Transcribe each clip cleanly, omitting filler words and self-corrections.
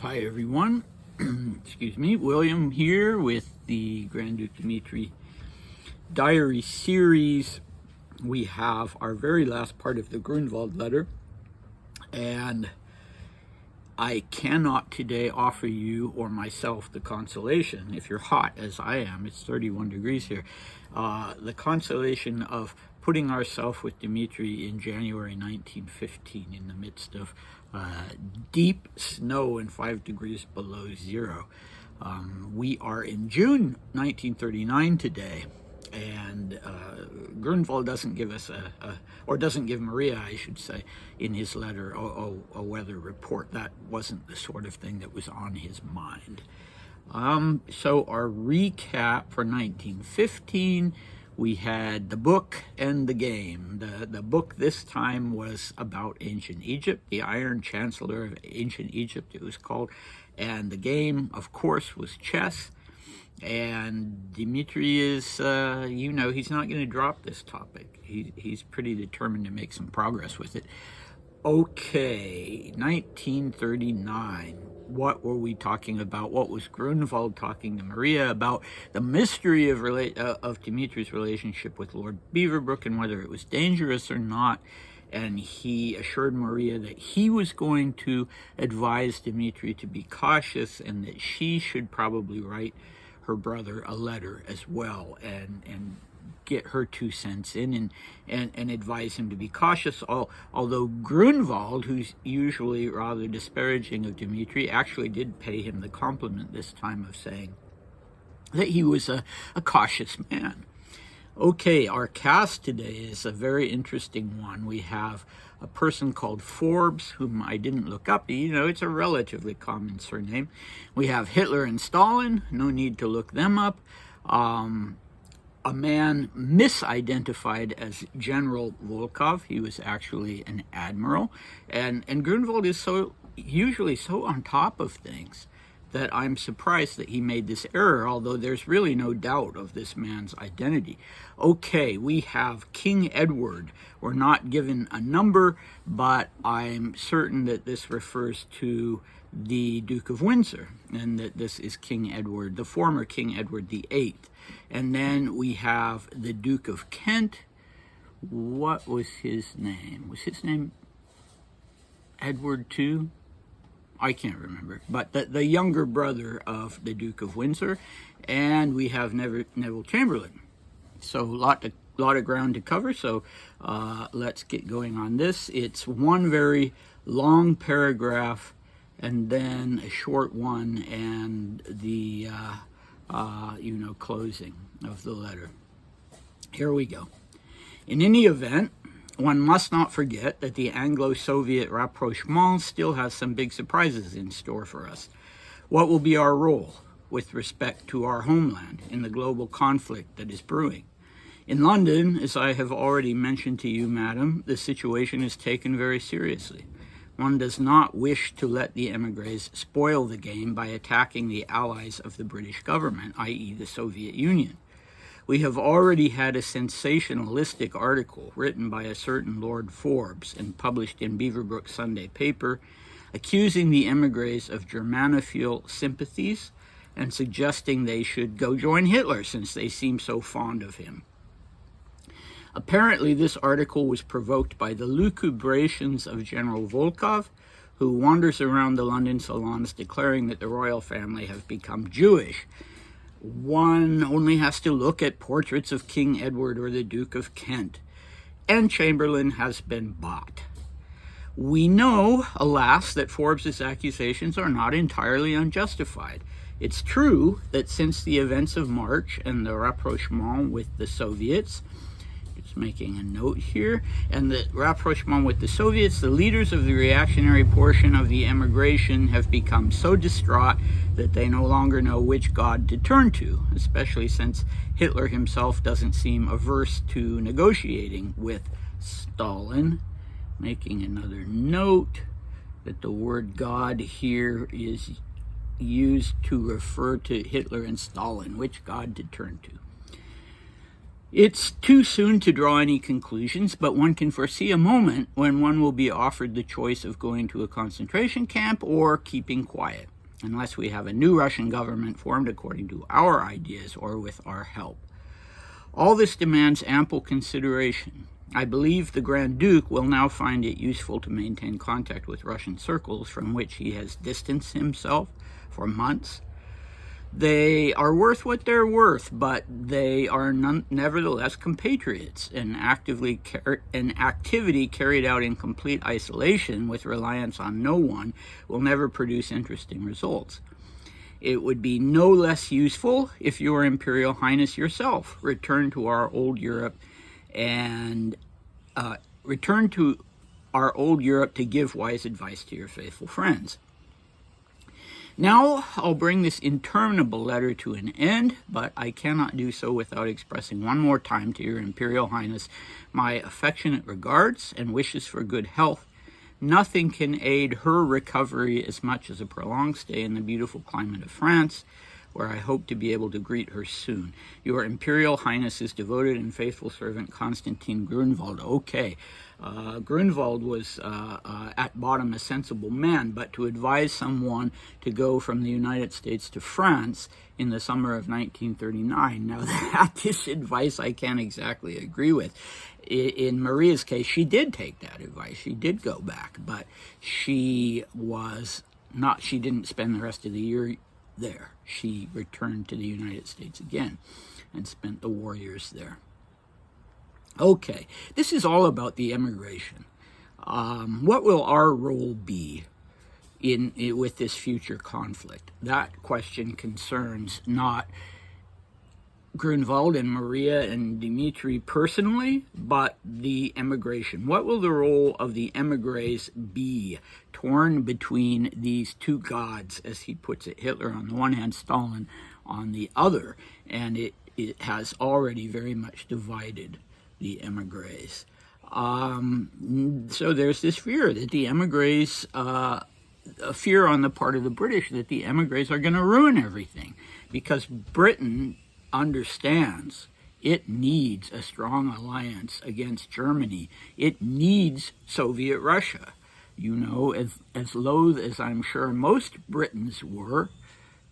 Hi everyone, excuse me, William here with the Grand Duke Dmitri diary series. We have our very last part of the Grunwald Letter, and I cannot today offer you or myself the consolation, if you're hot as I am, it's 31 degrees here, the consolation of putting ourselves with Dmitri in January 1915 in the midst of deep snow and 5 degrees below zero. We are in June 1939 today, and Grunwald doesn't give us or doesn't give Maria, I should say, in his letter, a weather report. That wasn't the sort of thing that was on his mind. So our recap for 1915, we had the book and the game. The book this time was about ancient Egypt, the Iron Chancellor of ancient Egypt, it was called. And the game, of course, was chess. And Dmitri is, he's not going to drop this topic. He's pretty determined to make some progress with it. Okay, 1939. What were we talking about? What was Grunwald talking to Maria about? The mystery of Dmitri's relationship with Lord Beaverbrook and whether it was dangerous or not. And he assured Maria that he was going to advise Dmitri to be cautious and that she should probably write her brother a letter as well and get her 2 cents in and advise him to be cautious. Although Grunwald, who's usually rather disparaging of Dmitri, actually did pay him the compliment this time of saying that he was a cautious man. Okay, our cast today is a very interesting one. We have a person called Forbes, whom I didn't look up. It's a relatively common surname. We have Hitler and Stalin. No need to look them up. A man misidentified as General Volkov. He was actually an admiral. And Grunwald is usually so on top of things that I'm surprised that he made this error, although there's really no doubt of this man's identity. Okay, we have King Edward. We're not given a number, but I'm certain that this refers to the Duke of Windsor, and that this is King Edward, the former King Edward VIII. And then we have the Duke of Kent. What was his name? Was his name Edward II? I can't remember, but the younger brother of the Duke of Windsor. And we have Neville Chamberlain. So a lot of ground to cover, so let's get going on this. It's one very long paragraph and then a short one and the closing of the letter. Here we go. In any event, one must not forget that the Anglo-Soviet rapprochement still has some big surprises in store for us. What will be our role with respect to our homeland in the global conflict that is brewing? In London, as I have already mentioned to you, madam, the situation is taken very seriously. One does not wish to let the émigrés spoil the game by attacking the allies of the British government, i.e. the Soviet Union. We have already had a sensationalistic article written by a certain Lord Forbes and published in Beaverbrook's Sunday paper, accusing the émigrés of Germanophile sympathies and suggesting they should go join Hitler since they seem so fond of him. Apparently, this article was provoked by the lucubrations of General Volkov, who wanders around the London salons declaring that the royal family have become Jewish. One only has to look at portraits of King Edward or the Duke of Kent, and Chamberlain has been bought. We know, alas, that Forbes's accusations are not entirely unjustified. It's true that since the events of March and the rapprochement with the Soviets, just making a note here, and the rapprochement with the Soviets, the leaders of the reactionary portion of the emigration have become so distraught that they no longer know which god to turn to, especially since Hitler himself doesn't seem averse to negotiating with Stalin. Making another note that the word God here is used to refer to Hitler and Stalin, which god to turn to. It's too soon to draw any conclusions, but one can foresee a moment when one will be offered the choice of going to a concentration camp or keeping quiet, unless we have a new Russian government formed according to our ideas or with our help. All this demands ample consideration. I believe the Grand Duke will now find it useful to maintain contact with Russian circles from which he has distanced himself for months. They are worth what they're worth, but they are nevertheless compatriots, and activity carried out in complete isolation with reliance on no one will never produce interesting results. It would be no less useful if your Imperial Highness yourself returned to our old Europe to give wise advice to your faithful friends. Now I'll bring this interminable letter to an end, but I cannot do so without expressing one more time to your Imperial Highness my affectionate regards and wishes for good health. Nothing can aid her recovery as much as a prolonged stay in the beautiful climate of France, where I hope to be able to greet her soon. Your Imperial Highness's devoted and faithful servant, Konstantin Grunwald. Okay, Grunwald was at bottom a sensible man, but to advise someone to go from the United States to France in the summer of 1939, now this advice I can't exactly agree with. In Maria's case, she did take that advice. She did go back, but she didn't spend the rest of the year there. She returned to the United States again and spent the war years there. Okay, this is all about the emigration. What will our role be with this future conflict? That question concerns not Grunwald and Maria and Dmitri personally, but the emigration. What will the role of the emigres be, torn between these two gods, as he puts it, Hitler on the one hand, Stalin on the other, and it has already very much divided the emigres. So there's this fear that the emigres, a fear on the part of the British that the emigres are going to ruin everything, because Britain understands it needs a strong alliance against Germany. It needs Soviet Russia. You know, as loath as I'm sure most Britons were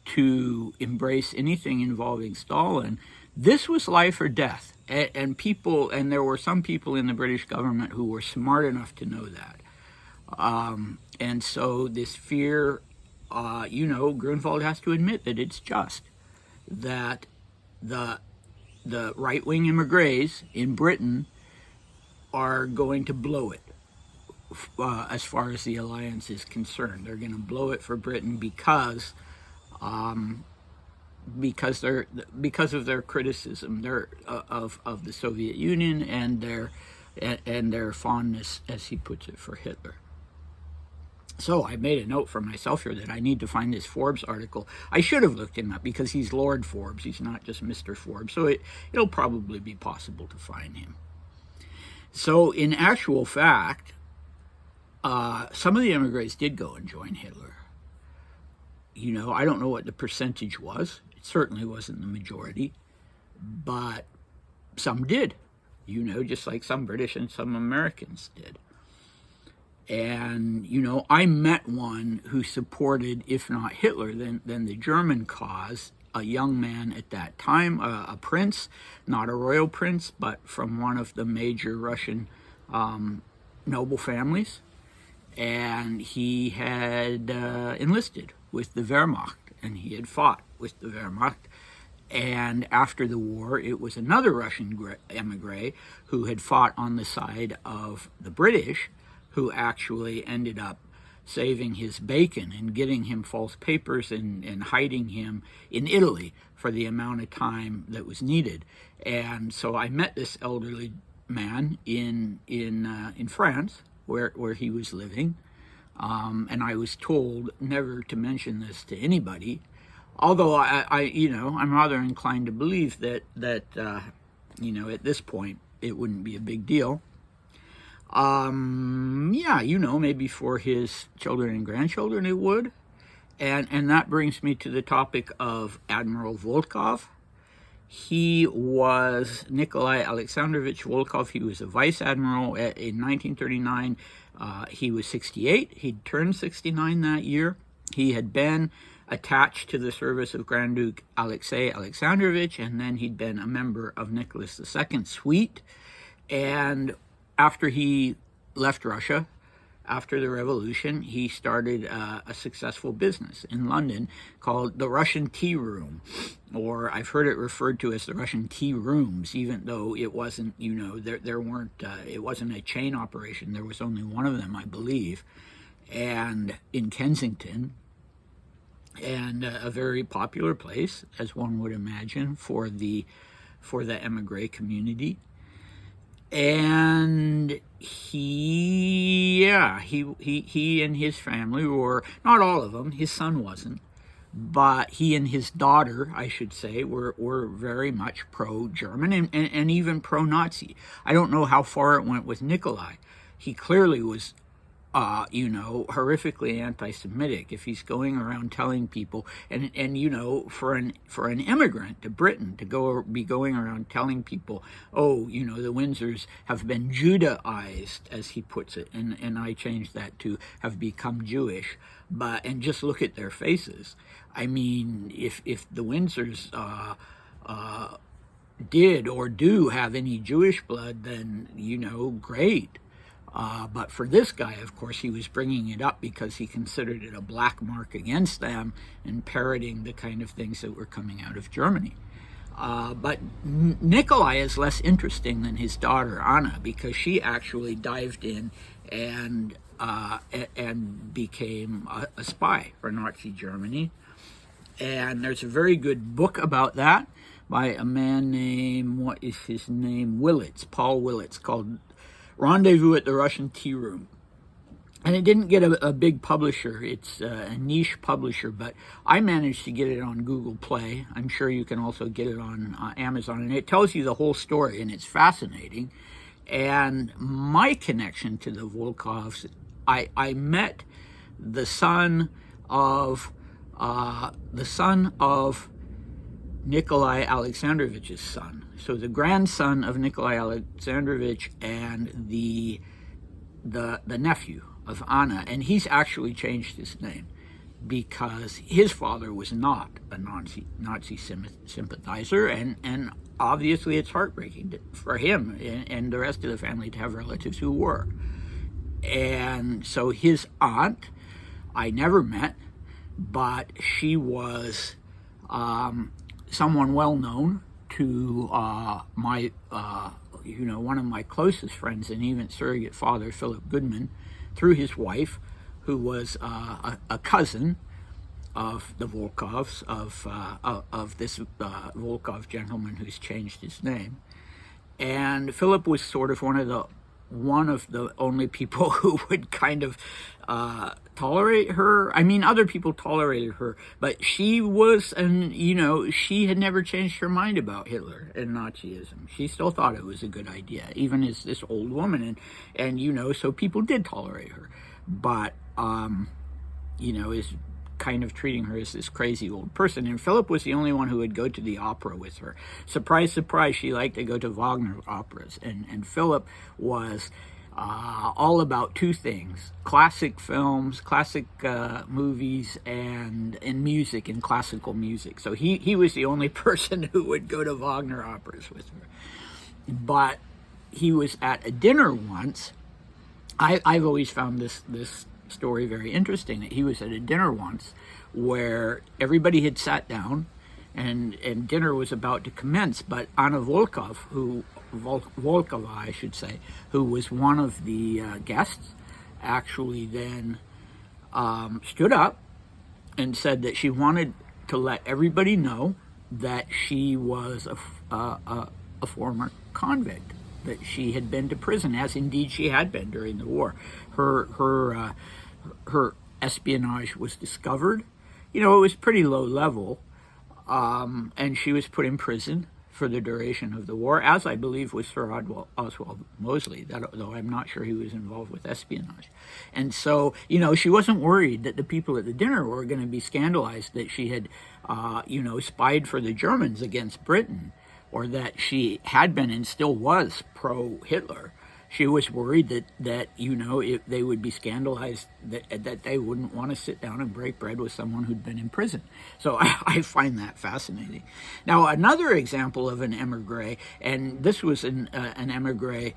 to embrace anything involving Stalin, this was life or death. And there were some people in the British government who were smart enough to know that. And so this fear, Grunwald has to admit that it's just that the right-wing emigres in Britain are going to blow it as far as the alliance is concerned. They're going to blow it for Britain because of their criticism of the Soviet Union and their fondness, as he puts it, for Hitler. So I made a note for myself here that I need to find this Forbes article. I should have looked him up because he's Lord Forbes. He's not just Mr. Forbes. So it'll probably be possible to find him. So in actual fact, some of the emigres did go and join Hitler. You know, I don't know what the percentage was. It certainly wasn't the majority. But some did, just like some British and some Americans did. And, I met one who supported, if not Hitler, then the German cause, a young man at that time, a prince, not a royal prince, but from one of the major Russian noble families. And he had enlisted with the Wehrmacht, and he had fought with the Wehrmacht. And after the war, it was another Russian emigre who had fought on the side of the British, who actually ended up saving his bacon and getting him false papers and hiding him in Italy for the amount of time that was needed. And so I met this elderly man in France, where he was living, and I was told never to mention this to anybody. Although I'm rather inclined to believe that at this point it wouldn't be a big deal. Maybe for his children and grandchildren it would. And that brings me to the topic of Admiral Volkov. He was Nikolai Aleksandrovich Volkov. He was a vice admiral in 1939. He was 68. He'd turned 69 that year. He had been attached to the service of Grand Duke Alexei Alexandrovich, and then he'd been a member of Nicholas II's suite. And after he left Russia, after the revolution, he started a successful business in London called the Russian Tea Room, or I've heard it referred to as the Russian Tea Rooms, even though it wasn't, there weren't, it wasn't a chain operation. There was only one of them, I believe, and in Kensington, and a very popular place, as one would imagine, for the emigre community. And he and his family were, not all of them, his son wasn't, but he and his daughter, I should say, were very much pro-German and even pro-Nazi. I don't know how far it went with Nikolai. He clearly was horrifically anti-Semitic. If he's going around telling people, and for an immigrant to Britain to be going around telling people, oh, the Windsors have been Judaized, as he puts it, and I changed that to have become Jewish, and just look at their faces. I mean, if the Windsors did or do have any Jewish blood, then great. But for this guy, of course, he was bringing it up because he considered it a black mark against them and parroting the kind of things that were coming out of Germany. But Nikolai is less interesting than his daughter, Anna, because she actually dived in and became a spy for Nazi Germany. And there's a very good book about that by a man named, what is his name? Paul Willits, called Rendezvous at the Russian Tea Room. And it didn't get a big publisher. It's a niche publisher, but I managed to get it on Google Play. I'm sure you can also get it on Amazon. And it tells you the whole story, and it's fascinating. And my connection to the Volkovs, I met the son of Nikolai Alexandrovich's son. So the grandson of Nikolai Alexandrovich and the nephew of Anna, and he's actually changed his name because his father was not a Nazi sympathizer, and obviously it's heartbreaking for him and the rest of the family to have relatives who were. And so his aunt, I never met, but she was someone well known to my, one of my closest friends and even surrogate father, Philip Goodman, through his wife, who was a cousin of the Volkovs, of this Volkov gentleman who's changed his name. And Philip was sort of one of the only people who would kind of tolerate her. I mean, other people tolerated her, but she was, and she had never changed her mind about Hitler and Nazism. She still thought it was a good idea, even as this old woman, and so people did tolerate her, but is kind of treating her as this crazy old person. And Philip was the only one who would go to the opera with her. Surprise, surprise, she liked to go to Wagner operas. And Philip was all about two things: classic films, classic movies, and music, and classical music. So he was the only person who would go to Wagner operas with her. But he was at a dinner once. I've always found this story very interesting, that he was at a dinner once where everybody had sat down and dinner was about to commence, but Anna Volkova, I should say, who was one of the guests, actually then stood up and said that she wanted to let everybody know that she was a former convict, that she had been to prison, as indeed she had been during the war. Her espionage was discovered. It was pretty low level, and she was put in prison for the duration of the war, as I believe was Sir Oswald Mosley, though I'm not sure he was involved with espionage. And so, she wasn't worried that the people at the dinner were going to be scandalized that she had, spied for the Germans against Britain. or that she had been and still was pro-Hitler. She was worried that if they would be scandalized, that they wouldn't want to sit down and break bread with someone who'd been in prison. So I find that fascinating. Now, another example of an emigre, and this was an emigre,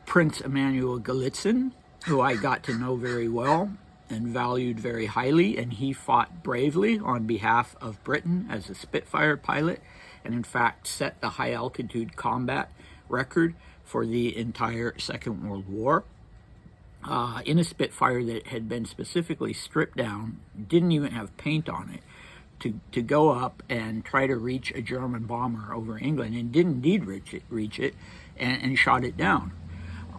Prince Emanuel Golitsyn, who I got to know very well and valued very highly, and he fought bravely on behalf of Britain as a Spitfire pilot, and in fact set the high-altitude combat record for the entire Second World War, in a Spitfire that had been specifically stripped down, didn't even have paint on it, to go up and try to reach a German bomber over England, and did indeed reach it and shot it down.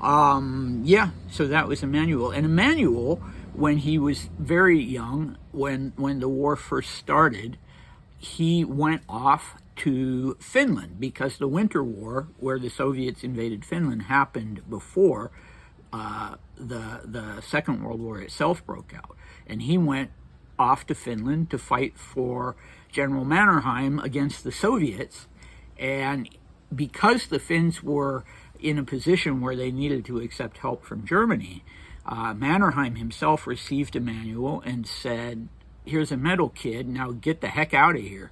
So that was Emanuel. And Emanuel, when he was very young, when the war first started, he went off to Finland, because the Winter War, where the Soviets invaded Finland, happened before the Second World War itself broke out. And he went off to Finland to fight for General Mannerheim against the Soviets. And because the Finns were in a position where they needed to accept help from Germany, Mannerheim himself received Emanuel and said, "Here's a medal, kid, now get the heck out of here."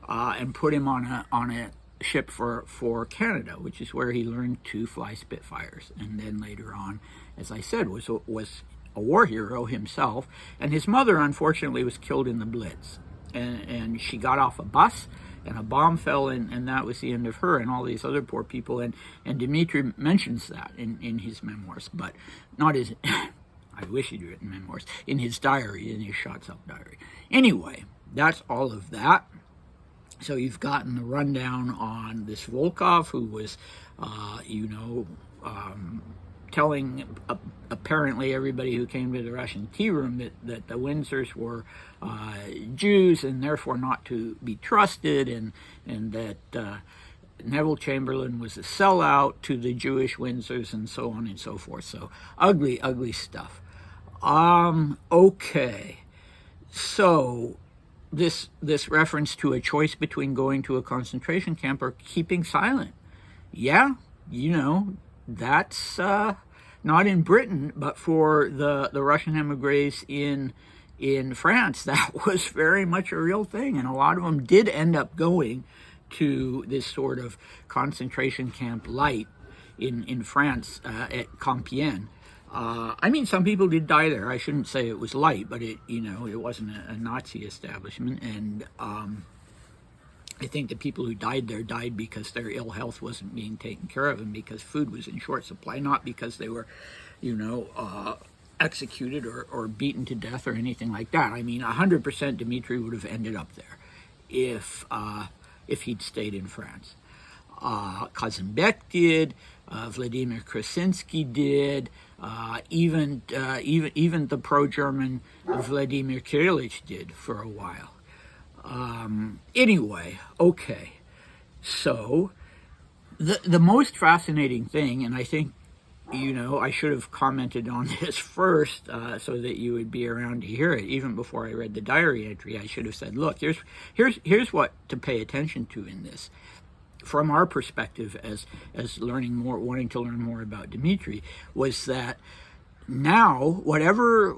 And put him on a ship for Canada, which is where he learned to fly Spitfires. And then later on, as I said, was a war hero himself. And his mother, unfortunately, was killed in the Blitz. And she got off a bus, and a bomb fell, and that was the end of her and all these other poor people. And Dmitri mentions that in his memoirs, but not his... I wish he'd written memoirs. In his diary, in his shot-up diary. Anyway, that's all of that. So you've gotten the rundown on this Volkov, who was, telling apparently everybody who came to the Russian tea room that the Windsors were Jews and therefore not to be trusted, and that Neville Chamberlain was a sellout to the Jewish Windsors, and so on and so forth. So ugly, ugly stuff. Okay. So this reference to a choice between going to a concentration camp or keeping silent. Yeah, that's not in Britain, but for the Russian emigres in France, that was very much a real thing. And a lot of them did end up going to this sort of concentration camp light in France at Compiègne. Some people did die there. I shouldn't say it was light, but it wasn't a Nazi establishment. And I think the people who died there died because their ill health wasn't being taken care of, and because food was in short supply, not because they were, executed or beaten to death or anything like that. 100% Dmitri would have ended up there if he'd stayed in France. Kazanbek did. Vladimir Krasinski did. Even the pro-German Vladimir Kirillich did for a while. Anyway, okay. So the most fascinating thing, and I think I should have commented on this first so that you would be around to hear it. Even before I read the diary entry, I should have said, look, here's what to pay attention to in this. From our perspective as wanting to learn more about Dmitri, was that now, whatever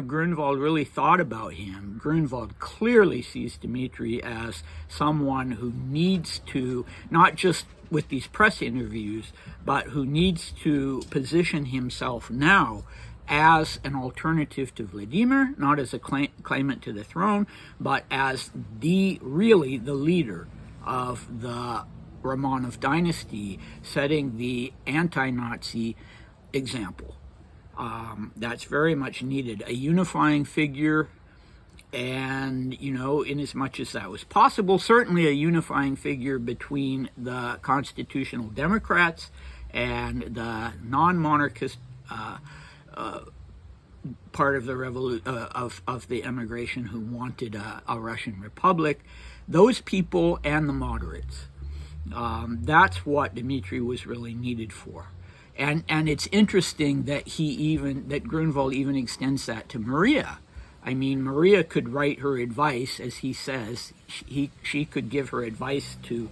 Grunwald really thought about him, Grunwald clearly sees Dmitri as someone who needs to, not just with these press interviews, but who needs to position himself now as an alternative to Vladimir, not as a claimant to the throne, but as the leader of the Romanov dynasty, setting the anti-Nazi example. That's very much needed. A unifying figure, and, in as much as that was possible, certainly a unifying figure between the constitutional Democrats and the non-monarchist part of the of the emigration who wanted a Russian republic. Those people and the moderates. That's what Dmitri was really needed for. And it's interesting that Grunwald even extends that to Maria, I mean, Maria could write her advice, as he says. She could give her advice to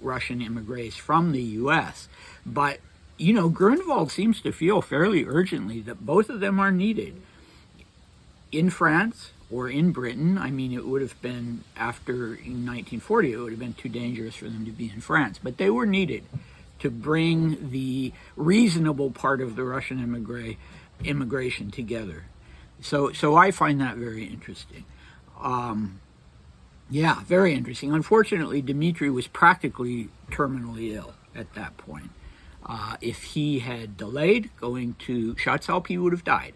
Russian immigrants from the U.S. But, you know, Grunwald seems to feel fairly urgently that both of them are needed in France or in Britain. I mean, it would have been after in 1940, it would have been too dangerous for them to be in France. But they were needed to bring the reasonable part of the Russian immigration together. So I find that very interesting. Yeah, very interesting. Unfortunately, Dmitri was practically terminally ill at that point. If he had delayed going to Schatzalp, he would have died.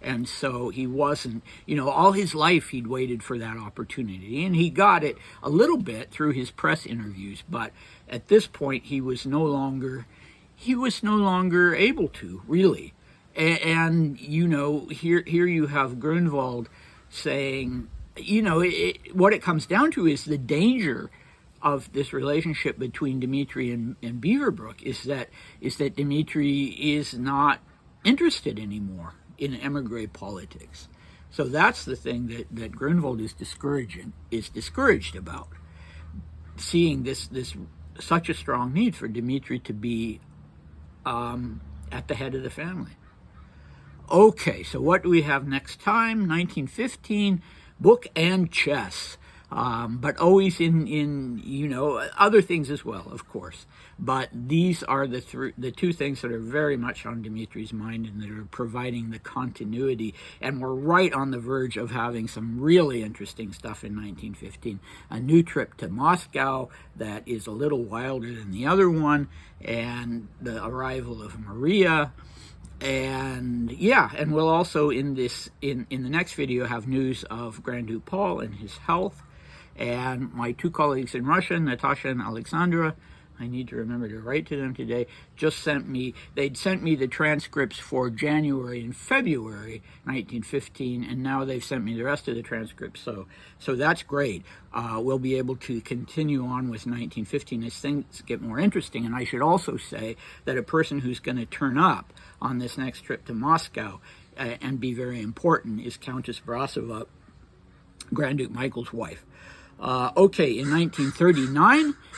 And so he wasn't, you know, all his life he'd waited for that opportunity. And he got it a little bit through his press interviews. But at this point, he was no longer able to, really. And you know, here you have Grunwald saying, you know, what it comes down to is the danger of this relationship between Dmitri and Beaverbrook is that Dmitri is not interested anymore in emigre politics. So that's the thing that Grunwald is discouraged about, seeing this such a strong need for Dmitri to be at the head of the family. Okay, so what do we have next time? 1915, book and chess. But always in you know, other things as well, of course. But these are the two things that are very much on Dmitri's mind and that are providing the continuity. And we're right on the verge of having some really interesting stuff in 1915. A new trip to Moscow that is a little wilder than the other one, and the arrival of Maria. And yeah, and we'll also in the next video have news of Grand Duke Paul and his health. And my two colleagues in Russia, Natasha and Alexandra, I need to remember to write to them today, they'd sent me the transcripts for January and February 1915, and now they've sent me the rest of the transcripts, so that's great. We'll be able to continue on with 1915 as things get more interesting. And I should also say that a person who's going to turn up on this next trip to Moscow and be very important is Countess Brasova, Grand Duke Michael's wife. Okay, in 1939,